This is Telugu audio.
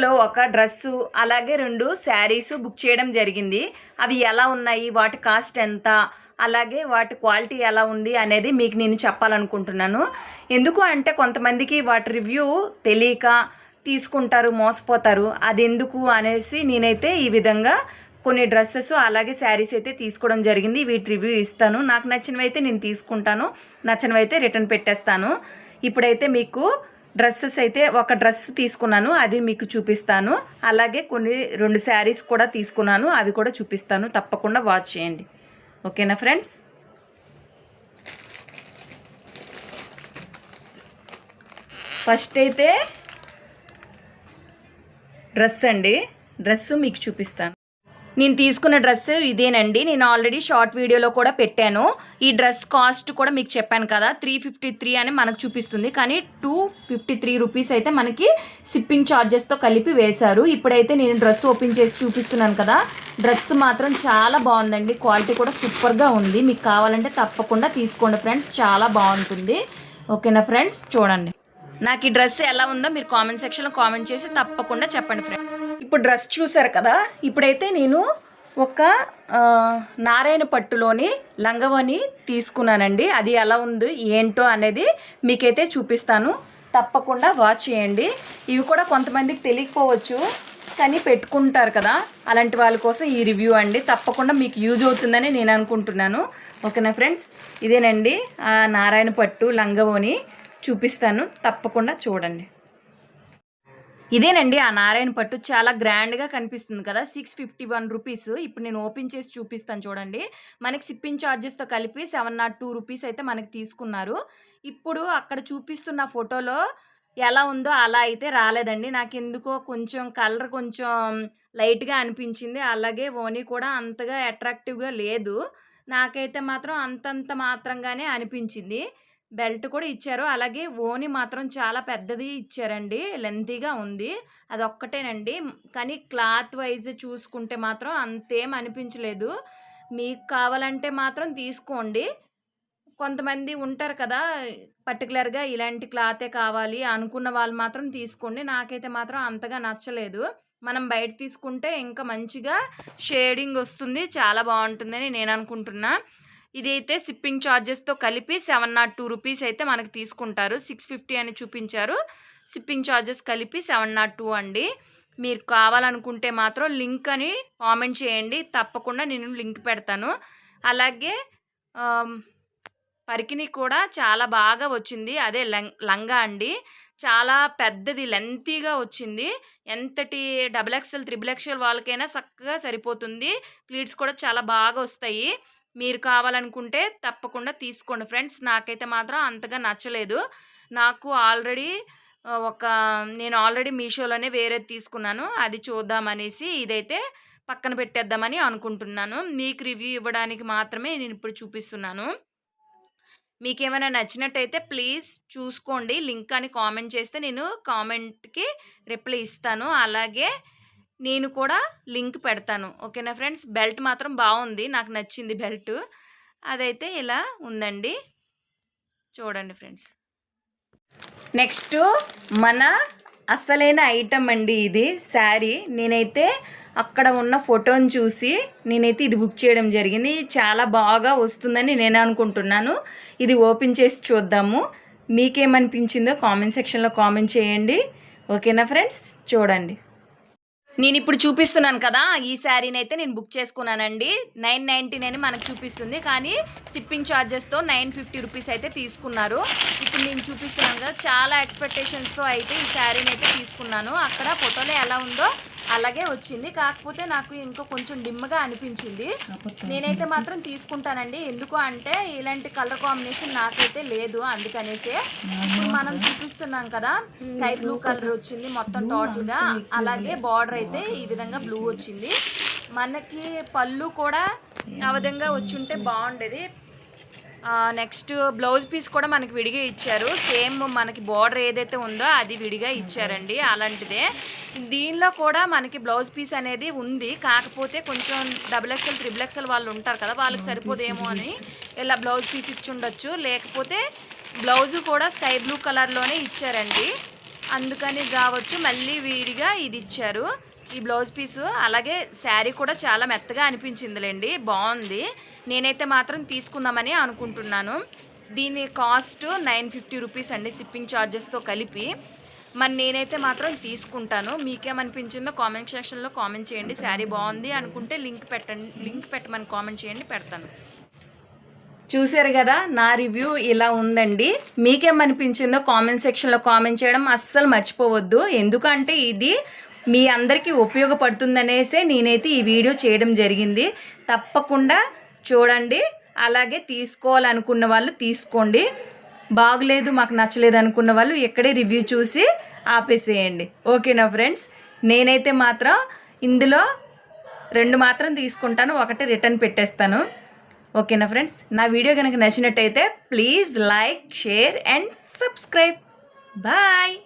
లో ఒక డ్రెస్సు అలాగే 2 శారీస్ బుక్ చేయడం జరిగింది. అవి ఎలా ఉన్నాయి? వాటి కాస్ట్ ఎంత? అలాగే వాటి క్వాలిటీ ఎలా ఉంది అనేది మీకు నేను చెప్పాలనుకుంటున్నాను. ఎందుకు అంటే కొంతమందికి వాటి రివ్యూ తెలియక తీసుకుంటారు, మోసపోతారు. అదెందుకు అనేసి నేనైతే ఈ విధంగా కొన్ని డ్రెస్సెస్ అలాగే శారీస్ అయితే తీసుకోవడం జరిగింది. వీటి రివ్యూ ఇస్తాను. నాకు నచ్చినవైతే నేను తీసుకుంటాను, నచ్చనివైతే రిటర్న్ పెట్టేస్తాను. ఇప్పుడైతే మీకు డ్రెస్సెస్ అయితే ఒక డ్రెస్ తీసుకున్నాను, అది మీకు చూపిస్తాను. అలాగే కొన్ని 2 శారీస్ కూడా తీసుకున్నాను, అవి కూడా చూపిస్తాను. తప్పకుండా వాచ్ చేయండి. ఓకేనా ఫ్రెండ్స్? ఫస్ట్ అయితే డ్రెస్ అండి. డ్రెస్ మీకు చూపిస్తాను. నేను తీసుకున్న డ్రెస్ ఇదేనండి. నేను ఆల్రెడీ షార్ట్ వీడియోలో కూడా పెట్టాను. ఈ డ్రెస్ కాస్ట్ కూడా మీకు చెప్పాను కదా, 353 అని మనకు చూపిస్తుంది. కానీ 253 రూపీస్ అయితే మనకి షిప్పింగ్ ఛార్జెస్తో కలిపి వేశారు. ఇప్పుడైతే నేను డ్రెస్ ఓపెన్ చేసి చూపిస్తున్నాను కదా. డ్రెస్ మాత్రం చాలా బాగుందండి. క్వాలిటీ కూడా సూపర్గా ఉంది. మీకు కావాలంటే తప్పకుండా తీసుకోండి ఫ్రెండ్స్, చాలా బాగుంటుంది. ఓకేనా ఫ్రెండ్స్? చూడండి. నాకు ఈ డ్రెస్ ఎలా ఉందో మీరు కామెంట్ సెక్షన్లో కామెంట్ చేసి తప్పకుండా చెప్పండి ఫ్రెండ్స్. ఇప్పుడు డ్రెస్ చూసారు కదా. ఇప్పుడైతే నేను ఒక నారాయణ పట్టులోని లంగవని తీసుకున్నానండి. అది ఎలా ఉంది ఏంటో అనేది మీకైతే చూపిస్తాను. తప్పకుండా వాచ్ చేయండి. ఇవి కూడా కొంతమందికి తెలియకపోవచ్చు, కానీ పెట్టుకుంటారు కదా, అలాంటి వాళ్ళ కోసం ఈ రివ్యూ అండి. తప్పకుండా మీకు యూజ్ అవుతుందని నేను అనుకుంటున్నాను. ఓకేనా ఫ్రెండ్స్? ఇదేనండి ఆ నారాయణ పట్టు లంగవని చూపిస్తాను. తప్పకుండా చూడండి. ఇదేనండి ఆ నారాయణ పట్టు. చాలా గ్రాండ్గా కనిపిస్తుంది కదా. 651 రూపీస్. ఇప్పుడు నేను ఓపెన్ చేసి చూపిస్తాను చూడండి. మనకి షిప్పింగ్ ఛార్జెస్తో కలిపి 702 రూపీస్ అయితే మనకి తీసుకున్నారు. ఇప్పుడు అక్కడ చూపిస్తున్న ఫోటోలో ఎలా ఉందో అలా అయితే రాలేదండి. నాకు ఎందుకో కొంచెం కలర్ కొంచెం లైట్గా అనిపించింది. అలాగే ఓనీ కూడా అంతగా అట్రాక్టివ్గా లేదు. నాకైతే మాత్రం అంతంత మాత్రంగానే అనిపించింది. బెల్ట్ కూడా ఇచ్చారు. అలాగే ఓని మాత్రం చాలా పెద్దది ఇచ్చారండి, లెంతీగా ఉంది. అదొక్కటేనండి. కానీ క్లాత్ వైజ్ చూసుకుంటే మాత్రం అంతేం అనిపించలేదు. మీకు కావాలంటే మాత్రం తీసుకోండి. కొంతమంది ఉంటారు కదా, పర్టికులర్గా ఇలాంటి క్లాతే కావాలి అనుకున్న వాళ్ళు మాత్రం తీసుకోండి. నాకైతే మాత్రం అంతగా నచ్చలేదు. మనం బయట తీసుకుంటే ఇంకా మంచిగా షేడింగ్ వస్తుంది, చాలా బాగుంటుందని నేను అనుకుంటున్నా. ఇదైతే షిప్పింగ్ ఛార్జెస్తో కలిపి 702 రూపీస్ అయితే మనకి తీసుకుంటారు. 650 అని చూపించారు. షిప్పింగ్ ఛార్జెస్ కలిపి 702 అండి. మీరు కావాలనుకుంటే మాత్రం లింక్ అని కామెంట్ చేయండి. తప్పకుండా నేను లింక్ పెడతాను. అలాగే పరికిణి కూడా చాలా బాగా వచ్చింది. అదే లంగా అండి. చాలా పెద్దది, లెంతీగా వచ్చింది. ఎంతటి XXL, XXL వాళ్ళకైనా చక్కగా సరిపోతుంది. ప్లీట్స్ కూడా చాలా బాగా వస్తాయి. మీరు కావాలనుకుంటే తప్పకుండా తీసుకోండి ఫ్రెండ్స్. నాకైతే మాత్రం అంతగా నచ్చలేదు. నాకు నేను ఆల్రెడీ మీషోలోనే వేరేది తీసుకున్నాను. అది చూద్దామనేసి ఇదైతే పక్కన పెట్టేద్దామని అనుకుంటున్నాను. మీకు రివ్యూ ఇవ్వడానికి మాత్రమే నేను ఇప్పుడు చూపిస్తున్నాను. మీకు ఏమైనా నచ్చినట్టయితే ప్లీజ్ చూసుకోండి. లింక్ అని కామెంట్ చేస్తే నేను కామెంట్కి రిప్లై ఇస్తాను. అలాగే నేను కూడా లింక్ పెడతాను. ఓకేనా ఫ్రెండ్స్? బెల్ట్ మాత్రం బాగుంది, నాకు నచ్చింది బెల్ట్. అదైతే ఇలా ఉందండి. చూడండి ఫ్రెండ్స్. నెక్స్ట్ మన అసలైన ఐటమ్ అండి ఇది, శారీ. నేనైతే అక్కడ ఉన్న ఫోటోని చూసి నేనైతే ఇది బుక్ చేయడం జరిగింది. చాలా బాగా వస్తుందని నేను అనుకుంటున్నాను. ఇది ఓపెన్ చేసి చూద్దాము. మీకేమనిపించిందో కామెంట్ సెక్షన్లో కామెంట్ చేయండి. ఓకేనా ఫ్రెండ్స్? చూడండి. నేను ఇప్పుడు చూపిస్తున్నాను కదా, ఈ శారీని అయితే నేను బుక్ చేసుకున్నానండి. 999 మనకు చూపిస్తుంది, కానీ షిప్పింగ్ ఛార్జెస్తో 950 రూపీస్ అయితే తీసుకున్నారు. ఇప్పుడు నేను చూపిస్తున్నాను కదా, చాలా ఎక్స్పెక్టేషన్స్తో అయితే ఈ శారీని అయితే తీసుకున్నాను. అక్కడ ఫోటోలో ఎలా ఉందో అలాగే వచ్చింది. కాకపోతే నాకు ఇంకో కొంచెం డిమ్గా అనిపించింది. నేనైతే మాత్రం తీసుకుంటానండి. ఎందుకు అంటే ఇలాంటి కలర్ కాంబినేషన్ నాకైతే లేదు. అందుకనేసే మనం చూపిస్తున్నాం కదా, స్కై బ్లూ కలర్ వచ్చింది మొత్తం టోటల్గా. అలాగే బార్డర్ అయితే ఈ విధంగా బ్లూ వచ్చింది. మనకి పళ్ళు కూడా ఆ విధంగా వచ్చుంటే బాగుండేది. నెక్స్ట్ బ్లౌజ్ పీస్ కూడా మనకి విడిగా ఇచ్చారు. సేమ్ మనకి బార్డర్ ఏదైతే ఉందో అది విడిగా ఇచ్చారండి, అలాంటిదే. దీనిలో కూడా మనకి బ్లౌజ్ పీస్ అనేది ఉంది. కాకపోతే కొంచెం XXL, XXL వాళ్ళు ఉంటారు కదా, వాళ్ళకి సరిపోదేమో అని ఇలా బ్లౌజ్ పీస్ ఇచ్చి ఉండొచ్చు. లేకపోతే బ్లౌజు కూడా స్కై బ్లూ కలర్లోనే ఇచ్చారండి. అందుకని కావచ్చు మళ్ళీ విడిగా ఇది ఇచ్చారు ఈ బ్లౌజ్ పీసు. అలాగే శారీ కూడా చాలా మెత్తగా అనిపించిందిలేండి, బాగుంది. నేనైతే మాత్రం తీసుకుందామని అనుకుంటున్నాను. దీని కాస్ట్ 950 రూపీస్ అండి, షిప్పింగ్ ఛార్జెస్తో కలిపి. మరి నేనైతే మాత్రం తీసుకుంటాను. మీకేమనిపించిందో కామెంట్ సెక్షన్లో కామెంట్ చేయండి. శారీ బాగుంది అనుకుంటే లింక్ పెట్టమని కామెంట్ చేయండి, పెడతాను. చూసారు కదా, నా రివ్యూ ఇలా ఉందండి. మీకేమనిపించిందో కామెంట్ సెక్షన్లో కామెంట్ చేయడం అస్సలు మర్చిపోవద్దు. ఎందుకంటే ఇది మీ అందరికీ ఉపయోగపడుతుందనేసే నేనైతే ఈ వీడియో చేయడం జరిగింది. తప్పకుండా చూడండి. అలాగే తీసుకోవాలనుకున్న వాళ్ళు తీసుకోండి. బాగలేదు మాకు నచ్చలేదు అనుకున్న వాళ్ళు ఎక్కడే రివ్యూ చూసి ఆపేసేయండి. ఓకేనా ఫ్రెండ్స్? నేనైతే మాత్రం ఇందులో 2 మాత్రం తీసుకుంటాను, 1 రిటర్న్ పెట్టేస్తాను. ఓకేనా ఫ్రెండ్స్? నా వీడియో కనుక నచ్చినట్టయితే please like, share and subscribe. Bye.